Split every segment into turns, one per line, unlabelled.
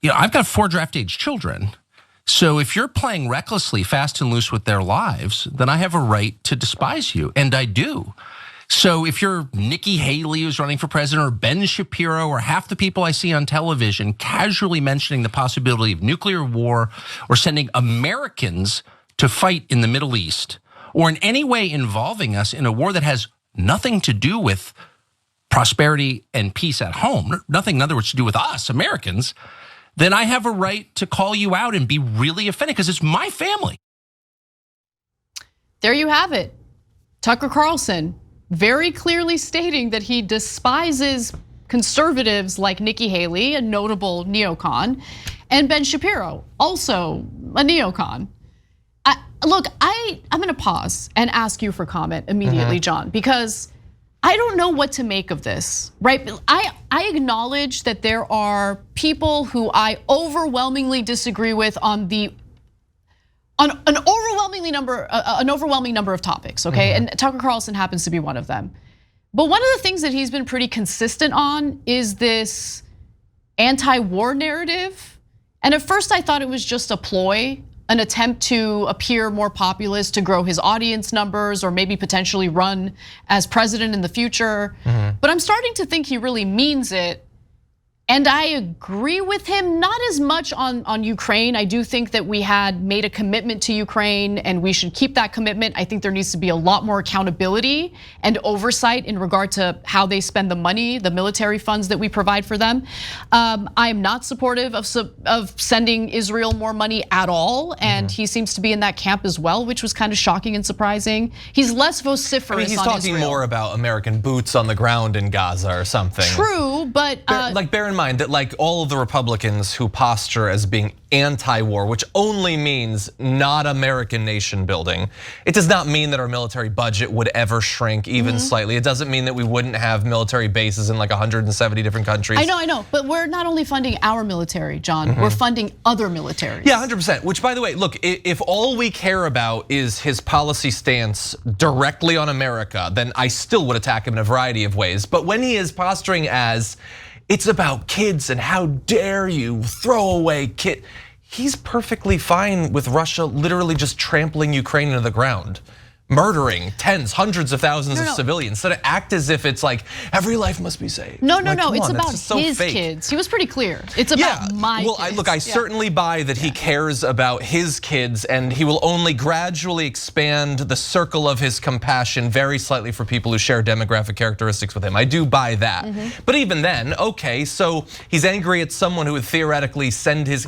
I've got 4 draft age children. So if you're playing recklessly, fast and loose with their lives, then I have a right to despise you, and I do. So if you're Nikki Haley, who's running for president, or Ben Shapiro, or half the people I see on television casually mentioning the possibility of nuclear war or sending Americans to fight in the Middle East, or in any way involving us in a war that has nothing to do with prosperity and peace at home, nothing, in other words, to do with us, Americans, then I have a right to call you out and be really offended because it's my family.
There you have it. Tucker Carlson very clearly stating that he despises conservatives like Nikki Haley, a notable neocon, and Ben Shapiro, also a neocon. Look, I'm gonna pause and ask you for comment immediately, John, because I don't know what to make of this, right? I acknowledge that there are people who I overwhelmingly disagree with on an overwhelming number of topics, okay? And Tucker Carlson happens to be one of them. But one of the things that he's been pretty consistent on is this anti-war narrative. And at first I thought it was just a ploy, an attempt to appear more populist, to grow his audience numbers, or maybe potentially run as president in the future. But I'm starting to think he really means it. And I agree with him, not as much on Ukraine. I do think that we had made a commitment to Ukraine and we should keep that commitment. I think there needs to be a lot more accountability and oversight in regard to how they spend the money, the military funds that we provide for them. I am not supportive of sending Israel more money at all. And he seems to be in that camp as well, which was kind of shocking and surprising. He's less vociferous on Israel.
He's talking more about American boots on the ground in Gaza or something.
True, but
bear in mind that like all of the Republicans who posture as being anti-war, which only means not American nation building, it does not mean that our military budget would ever shrink even slightly. It doesn't mean that we wouldn't have military bases in like 170 different countries.
I know, but we're not only funding our military, John, we're funding other militaries.
Yeah, 100%, which by the way, look, if all we care about is his policy stance directly on America, then I still would attack him in a variety of ways. But when he is posturing as it's about kids and how dare you throw away kids, he's perfectly fine with Russia literally just trampling Ukraine into the ground, murdering tens, hundreds of thousands of civilians, so to act as if it's like every life must be saved.
No, it's about his kids. He was pretty clear. It's about my kids.
Look, I certainly buy that he cares about his kids, and he will only gradually expand the circle of his compassion very slightly for people who share demographic characteristics with him. I do buy that. But even then, okay, so he's angry at someone who would theoretically send his,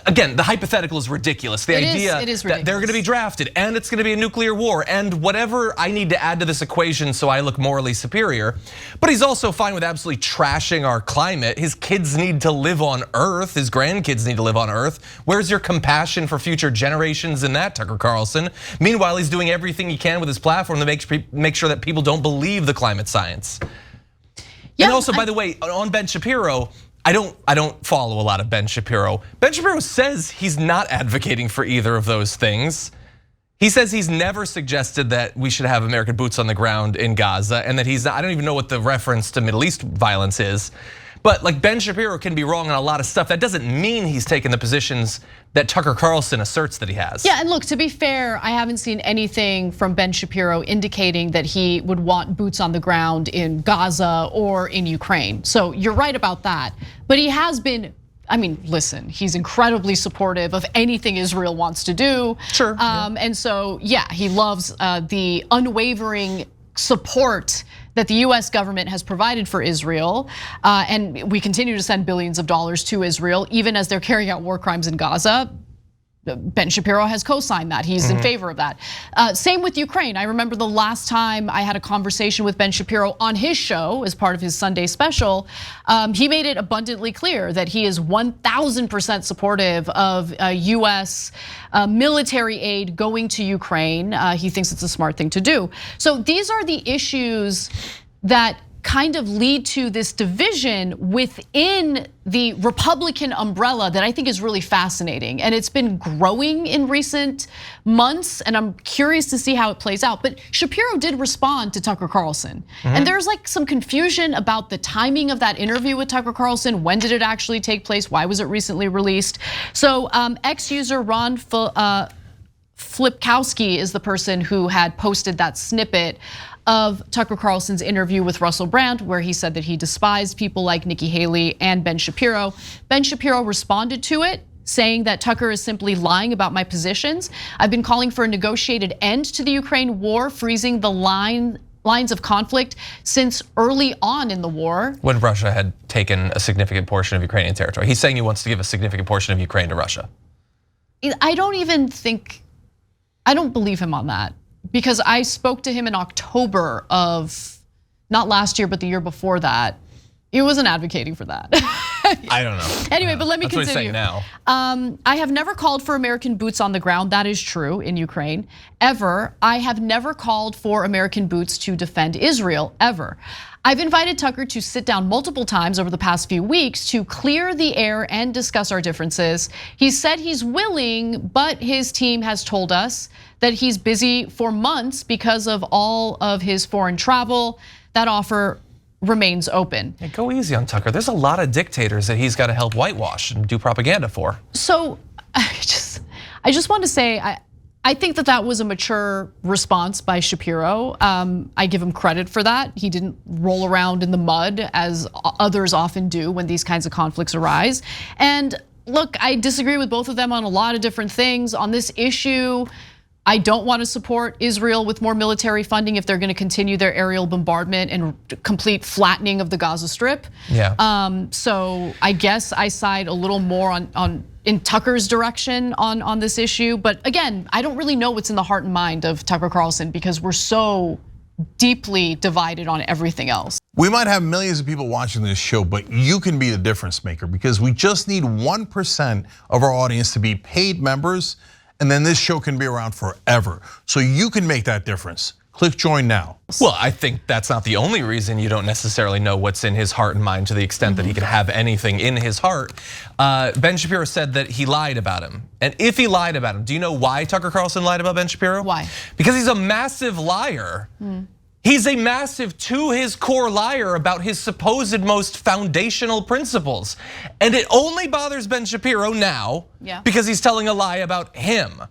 again, the hypothetical is ridiculous. The idea that they're gonna be drafted and it's gonna be a nuclear war and whatever I need to add to this equation so I look morally superior. But he's also fine with absolutely trashing our climate. His kids need to live on Earth, his grandkids need to live on Earth. Where's your compassion for future generations in that, Tucker Carlson? Meanwhile, he's doing everything he can with his platform to make sure that people don't believe the climate science. And also, by the way, on Ben Shapiro, I don't follow a lot of Ben Shapiro. Ben Shapiro says he's not advocating for either of those things. He says he's never suggested that we should have American boots on the ground in Gaza, and that I don't even know what the reference to Middle East violence is. But like Ben Shapiro can be wrong on a lot of stuff. That doesn't mean he's taken the positions that Tucker Carlson asserts that he has.
Yeah, and look, to be fair, I haven't seen anything from Ben Shapiro indicating that he would want boots on the ground in Gaza or in Ukraine. So you're right about that. But he has been, I mean, listen, he's incredibly supportive of anything Israel wants to do.
Sure.
And so, yeah, he loves the unwavering support that the US government has provided for Israel. And we continue to send billions of dollars to Israel, even as they're carrying out war crimes in Gaza. Ben Shapiro has co-signed that. He's in favor of that. Same with Ukraine. I remember the last time I had a conversation with Ben Shapiro on his show as part of his Sunday special, he made it abundantly clear that he is 1000% supportive of US military aid going to Ukraine. He thinks it's a smart thing to do. So these are the issues that kind of lead to this division within the Republican umbrella that I think is really fascinating. And it's been growing in recent months, and I'm curious to see how it plays out. But Shapiro did respond to Tucker Carlson. And there's like some confusion about the timing of that interview with Tucker Carlson. When did it actually take place? Why was it recently released? So ex-user Ron Flipkowski is the person who had posted that snippet of Tucker Carlson's interview with Russell Brand, where he said that he despised people like Nikki Haley and Ben Shapiro. Ben Shapiro responded to it, saying that Tucker is simply lying about my positions. I've been calling for a negotiated end to the Ukraine war, freezing the lines of conflict since early on in the war.
When Russia had taken a significant portion of Ukrainian territory. He's saying he wants to give a significant portion of Ukraine to Russia.
I don't believe him on that, because I spoke to him in October of, not last year, but the year before that. He wasn't advocating for that.
I don't know.
Anyway, but let me continue.
That's what he's saying now.
I have never called for American boots on the ground. That is true in Ukraine, ever. I have never called for American boots to defend Israel, ever. I've invited Tucker to sit down multiple times over the past few weeks to clear the air and discuss our differences. He said he's willing, but his team has told us that he's busy for months because of all of his foreign travel. That offer remains open.
Hey, go easy on Tucker. There's a lot of dictators that he's got to help whitewash and do propaganda for.
So I just want to say, I think that was a mature response by Shapiro. I give him credit for that. He didn't roll around in the mud as others often do when these kinds of conflicts arise. And look, I disagree with both of them on a lot of different things. On this issue, I don't want to support Israel with more military funding if they're going to continue their aerial bombardment and complete flattening of the Gaza Strip.
Yeah.
So I guess I side a little more in Tucker's direction on this issue. But again, I don't really know what's in the heart and mind of Tucker Carlson, because we're so deeply divided on everything else.
We might have millions of people watching this show, but you can be the difference maker, because we just need 1% of our audience to be paid members, and then this show can be around forever. So you can make that difference. Click join now.
Well, I think that's not the only reason you don't necessarily know what's in his heart and mind, to the extent that he can have anything in his heart. Ben Shapiro said that he lied about him. And if he lied about him, do you know why Tucker Carlson lied about Ben Shapiro?
Why?
Because he's a massive liar. He's a massive, to his core liar about his supposed most foundational principles. And it only bothers Ben Shapiro now because he's telling a lie about him.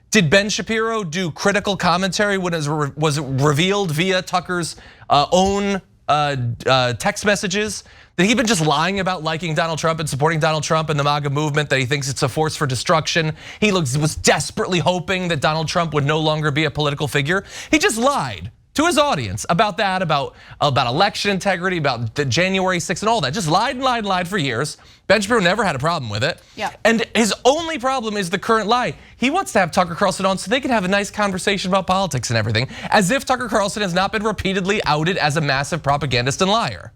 Did Ben Shapiro do critical commentary when it was revealed via Tucker's own text messages that he'd been just lying about liking Donald Trump and supporting Donald Trump and the MAGA movement, that he thinks it's a force for destruction? He was desperately hoping that Donald Trump would no longer be a political figure. He just lied to his audience about that, about election integrity, about the January 6th and all that. Just lied and lied and lied for years. Ben Shapiro never had a problem with it. And his only problem is the current lie. He wants to have Tucker Carlson on so they can have a nice conversation about politics and everything, as if Tucker Carlson has not been repeatedly outed as a massive propagandist and liar.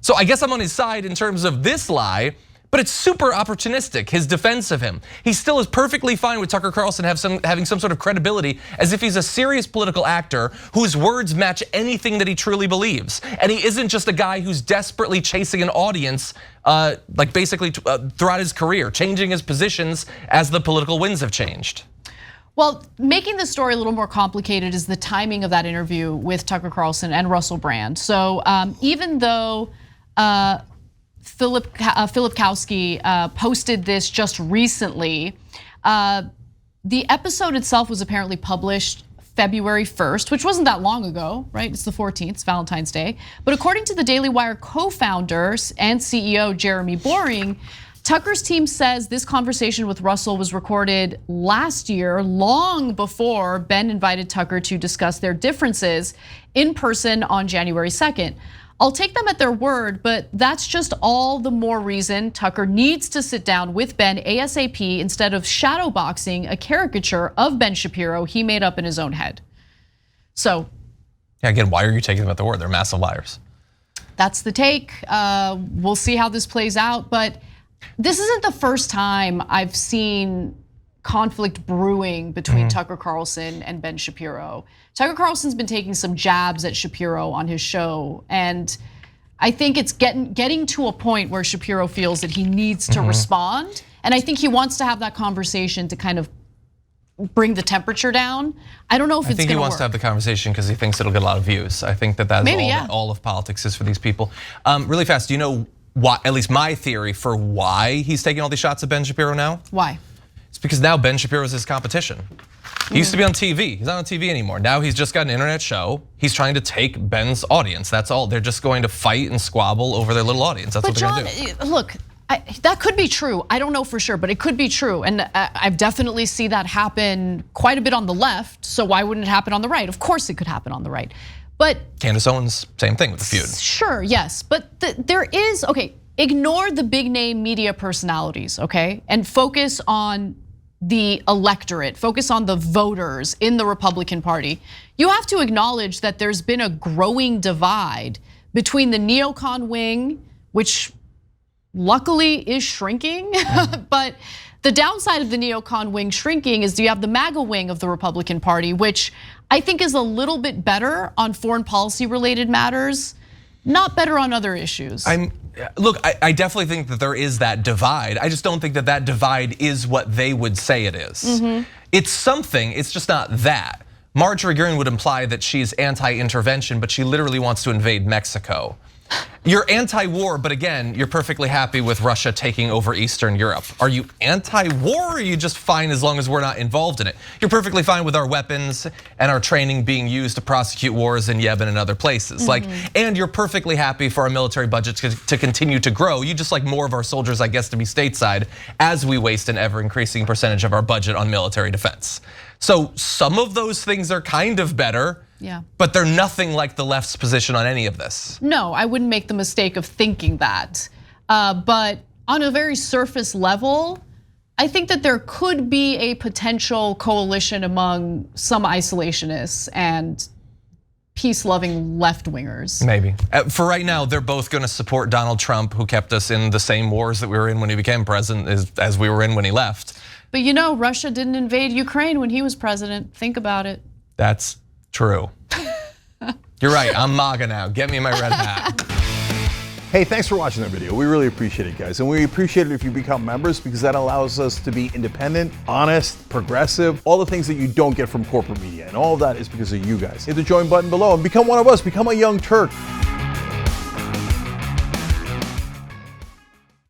So I guess I'm on his side in terms of this lie, but it's super opportunistic, his defense of him. He still is perfectly fine with Tucker Carlson having some sort of credibility, as if he's a serious political actor whose words match anything that he truly believes. And he isn't just a guy who's desperately chasing an audience, like basically throughout his career, changing his positions as the political winds have changed.
Well, making the story a little more complicated is the timing of that interview with Tucker Carlson and Russell Brand. So even though Filipkowski posted this just recently, the episode itself was apparently published February 1st, which wasn't that long ago, right? It's the 14th, it's Valentine's Day. But according to the Daily Wire co-founder and CEO Jeremy Boring, Tucker's team says this conversation with Russell was recorded last year, long before Ben invited Tucker to discuss their differences in person on January 2nd. I'll take them at their word, but that's just all the more reason Tucker needs to sit down with Ben ASAP instead of shadowboxing a caricature of Ben Shapiro he made up in his own head. So,
yeah, again, why are you taking them at their word? They're massive liars.
That's the take. We'll see how this plays out, but this isn't the first time I've seen conflict brewing between Tucker Carlson and Ben Shapiro. Tucker Carlson's been taking some jabs at Shapiro on his show, and I think it's getting to a point where Shapiro feels that he needs to respond, and I think he wants to have that conversation to kind of bring the temperature down. I don't know if it's going to work. I
think he wants to have the conversation because he thinks it'll get a lot of views. I think that's all of politics is for these people. Really fast, do you know why, at least my theory for why he's taking all these shots at Ben Shapiro now?
Why?
It's because now Ben Shapiro is his competition. He used to be on TV. He's not on TV anymore. Now he's just got an internet show. He's trying to take Ben's audience. That's all. They're just going to fight and squabble over their little audience. That's what they're going to do.
Look, that could be true. I don't know for sure, but it could be true. And I've definitely seen that happen quite a bit on the left. So why wouldn't it happen on the right? Of course it could happen on the right. But
Candace Owens, same thing with the feud.
Sure, yes. But there is, okay, ignore the big name media personalities, okay? And focus on the electorate, focus on the voters in the Republican Party. You have to acknowledge that there's been a growing divide between the neocon wing, which luckily is shrinking, but the downside of the neocon wing shrinking is you have the MAGA wing of the Republican Party, which I think is a little bit better on foreign policy related matters, not better on other issues.
Look, I definitely think that there is that divide. I just don't think that that divide is what they would say it is. It's something, it's just not that. Marjorie Greene would imply that she's anti-intervention, but she literally wants to invade Mexico. You're anti-war, but again, you're perfectly happy with Russia taking over Eastern Europe. Are you anti-war, or are you just fine as long as we're not involved in it? You're perfectly fine with our weapons and our training being used to prosecute wars in Yemen and other places. And you're perfectly happy for our military budget to continue to grow. You just like more of our soldiers, I guess, to be stateside as we waste an ever-increasing percentage of our budget on military defense. So some of those things are kind of better.
Yeah.
But they're nothing like the left's position on any of this.
No, I wouldn't make the mistake of thinking that. But on a very surface level, I think that there could be a potential coalition among some isolationists and peace-loving left-wingers.
Maybe. For right now, they're both going to support Donald Trump, who kept us in the same wars that we were in when he became president as we were in when he left.
But you know, Russia didn't invade Ukraine when he was president. Think about it.
That's true. You're right, I'm MAGA now. Get me my red hat.
Hey, thanks for watching that video. We really appreciate it, guys. And we appreciate it if you become members, because that allows us to be independent, honest, progressive, all the things that you don't get from corporate media. And all of that is because of you guys. Hit the join button below and become one of us. Become a Young Turk.